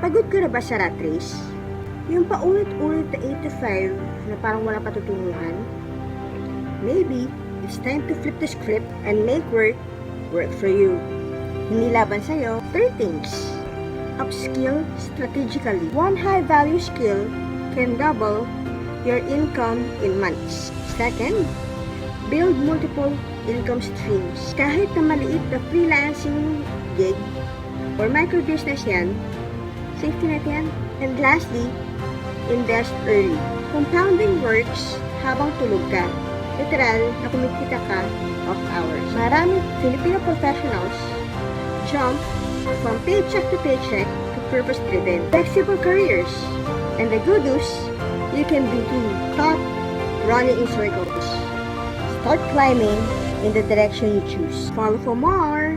Pagod ka na ba sa rat race? Yung paulit-ulit na 8 to 5 na parang wala patutunguhan? Maybe, it's time to flip the script and make work for you. Hindi laban sa'yo. 3 things. Upskill strategically. One high-value skill can double your income in months. Second, build multiple income streams. Kahit na maliit na freelancing gig or micro-business yan, safety net yan. And lastly, invest early. Compounding works habang tulog ka. Literal na kumikita ka off hours. Maraming Filipino professionals jump from paycheck to paycheck to purpose-driven, flexible careers. And the good news, you can do too. Stop running in circles. Start climbing in the direction you choose. Follow for more.